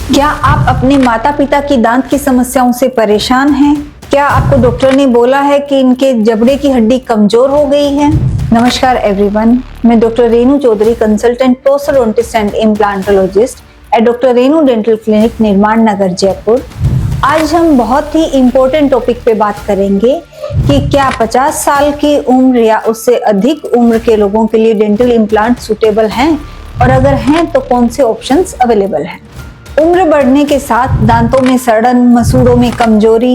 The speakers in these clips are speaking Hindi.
क्या आप अपने माता पिता की दांत की समस्याओं से परेशान हैं? क्या आपको डॉक्टर ने बोला है कि इनके जबड़े की हड्डी कमजोर हो गई है? नमस्कार एवरीवन, मैं doctor Renu Chaudhary, consultant prosthodontist and implantologist at doctor Renu dental clinic, Nirman Nagar, Jaipur. आज हम बहुत ही इम्पोर्टेंट टॉपिक पे बात करेंगे कि क्या 50 साल की उम्र या उससे अधिक उम्र के लोगों के लिए डेंटल इम्प्लांट सूटेबल हैं, और अगर हैं तो कौन से ऑप्शंस अवेलेबल हैं। उम्र बढ़ने के साथ दांतों में सड़न, मसूड़ों में कमजोरी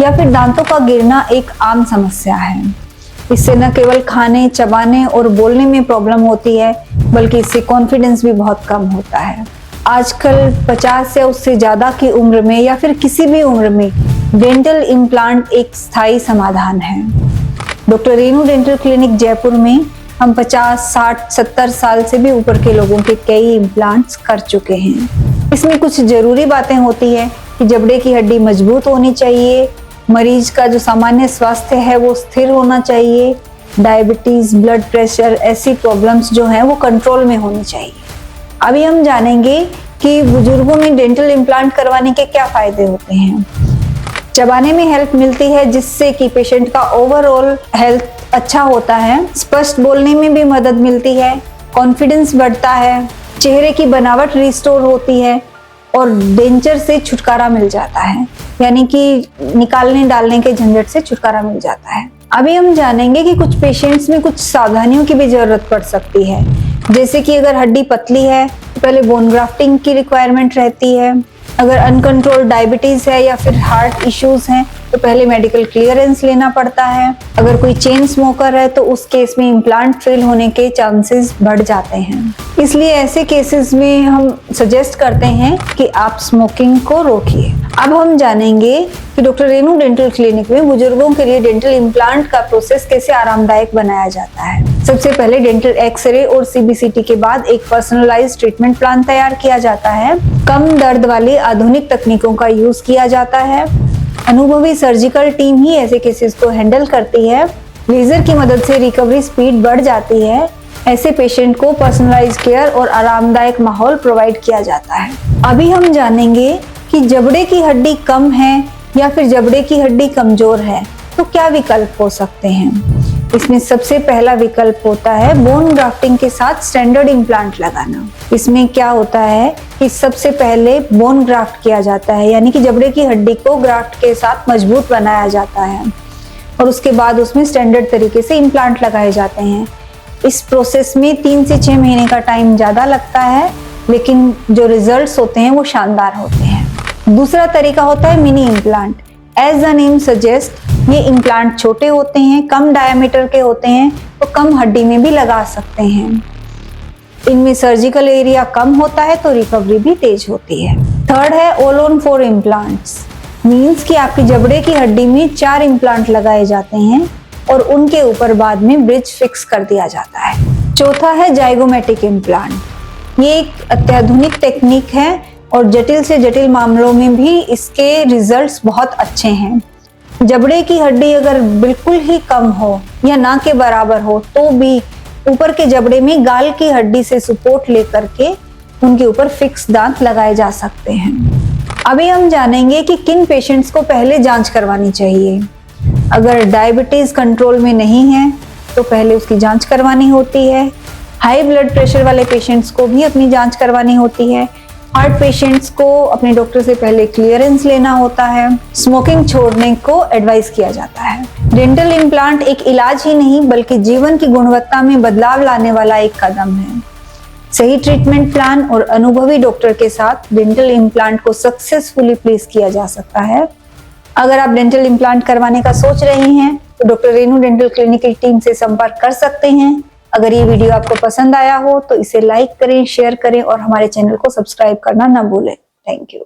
या फिर दांतों का गिरना एक आम समस्या है। इससे न केवल खाने, चबाने और बोलने में प्रॉब्लम होती है, बल्कि इससे कॉन्फिडेंस भी बहुत कम होता है। आजकल 50 या उससे ज्यादा की उम्र में या फिर किसी भी उम्र में डेंटल इम्प्लांट एक स्थायी समाधान है। Doctor Renu dental clinic Jaipur में हम 50, 60, 70 साल से भी ऊपर के लोगों के कई इम्प्लांट्स कर चुके हैं। इसमें कुछ जरूरी बातें होती है कि जबड़े की हड्डी मजबूत होनी चाहिए, मरीज का जो सामान्य स्वास्थ्य है वो स्थिर होना चाहिए, डायबिटीज, ब्लड प्रेशर, ऐसी प्रॉब्लम्स जो हैं वो कंट्रोल में होनी चाहिए। अभी हम जानेंगे कि बुजुर्गों में डेंटल इम्प्लांट करवाने के क्या फायदे होते हैं। चबाने में हेल्प मिलती है, जिससे कि पेशेंट का ओवरऑल हेल्थ अच्छा होता है। स्पष्ट बोलने में भी मदद मिलती है, कॉन्फिडेंस बढ़ता है, चेहरे की बनावट रिस्टोर होती है और डेंचर से छुटकारा मिल जाता है, यानी कि निकालने डालने के झंझट से छुटकारा मिल जाता है। अभी हम जानेंगे कि कुछ पेशेंट्स में कुछ सावधानियों की भी जरूरत पड़ सकती है, जैसे कि अगर हड्डी पतली है तो पहले बोन ग्राफ्टिंग की रिक्वायरमेंट रहती है। अगर अनकंट्रोल्ड डायबिटीज है या फिर हार्ट इश्यूज हैं तो पहले मेडिकल क्लियरेंस लेना पड़ता है। अगर कोई चेन स्मोकर है तो उस केस में इम्प्लांट फेल होने के चांसेस बढ़ जाते हैं। इसलिए ऐसे केसेस में हम सजेस्ट करते हैं कि आप स्मोकिंग को रोकिए। अब हम जानेंगे कि डॉक्टर रेणु डेंटल क्लिनिक में बुजुर्गों के लिए डेंटल इम्प्लांट का प्रोसेस कैसे आरामदायक बनाया जाता है। सबसे पहले डेंटल एक्सरे और सीबीसीटी के बाद एक पर्सनलाइज्ड ट्रीटमेंट प्लान तैयार किया जाता है। कम दर्द वाली आधुनिक तकनीकों का यूज किया जाता है। अनुभवी सर्जिकल टीम ही ऐसे केसेस को हैंडल करती है। लेजर की मदद से रिकवरी स्पीड बढ़ जाती है। ऐसे पेशेंट को पर्सनलाइज्ड केयर और आरामदायक माहौल प्रोवाइड किया जाता है। अभी हम जानेंगे कि जबड़े की हड्डी कम है या फिर जबड़े की हड्डी कमजोर है तो क्या विकल्प हो सकते हैं। इसमें सबसे पहला विकल्प होता है बोन ग्राफ्टिंग के साथ स्टैंडर्ड इम्प्लांट लगाना। इसमें क्या होता है कि सबसे पहले बोन ग्राफ्ट किया जाता है, यानी कि जबड़े की हड्डी को ग्राफ्ट के साथ मजबूत बनाया जाता है और उसके बाद उसमें स्टैंडर्ड तरीके से इम्प्लांट लगाए जाते हैं। इस प्रोसेस में 3 से 6 महीने का टाइम ज्यादा लगता है, लेकिन जो रिजल्ट्स होते हैं वो शानदार होते हैं। दूसरा तरीका होता है mini implant. As the name suggest, ये इम्प्लांट छोटे होते हैं, कम डायमीटर के होते हैं तो कम हड्डी में भी लगा सकते हैं। इनमें सर्जिकल एरिया कम होता है तो रिकवरी भी तेज होती है। थर्ड है ऑल ऑन 4 इम्प्लांट्स। मीन्स कि आपकी जबड़े की हड्डी में 4 इम्प्लांट लगाए जाते हैं और उनके ऊपर बाद में ब्रिज फिक्स कर दिया जाता है। चौथा है जाइगोमेटिक इम्प्लांट। ये एक अत्याधुनिक टेक्निक है और जटिल से जटिल मामलों में भी इसके रिजल्ट्स बहुत अच्छे हैं। जबड़े की हड्डी अगर बिल्कुल ही कम हो या ना के बराबर हो तो भी ऊपर के जबड़े में गाल की हड्डी से सपोर्ट लेकर के उनके ऊपर फिक्स दांत लगाए जा सकते हैं। अभी हम जानेंगे कि किन पेशेंट्स को पहले जांच करवानी चाहिए। अगर डायबिटीज कंट्रोल में नहीं है तो पहले उसकी जांच करवानी होती है। हाई ब्लड प्रेशर वाले पेशेंट्स को भी अपनी जांच करवानी होती है। हार्ट पेशेंट्स को अपने डॉक्टर से पहले क्लियरेंस लेना होता है। स्मोकिंग छोड़ने को एडवाइस किया जाता है। डेंटल इम्प्लांट एक इलाज ही नहीं बल्कि जीवन की गुणवत्ता में बदलाव लाने वाला एक कदम है। सही ट्रीटमेंट प्लान और अनुभवी डॉक्टर के साथ डेंटल इम्प्लांट को सक्सेसफुली प्लेस किया जा सकता है। अगर आप डेंटल इम्प्लांट करवाने का सोच रहे हैं तो डॉक्टर रेणु डेंटल क्लिनिक की टीम से संपर्क कर सकते हैं। अगर ये वीडियो आपको पसंद आया हो तो इसे लाइक करें, शेयर करें और हमारे चैनल को सब्सक्राइब करना ना भूलें। Thank you.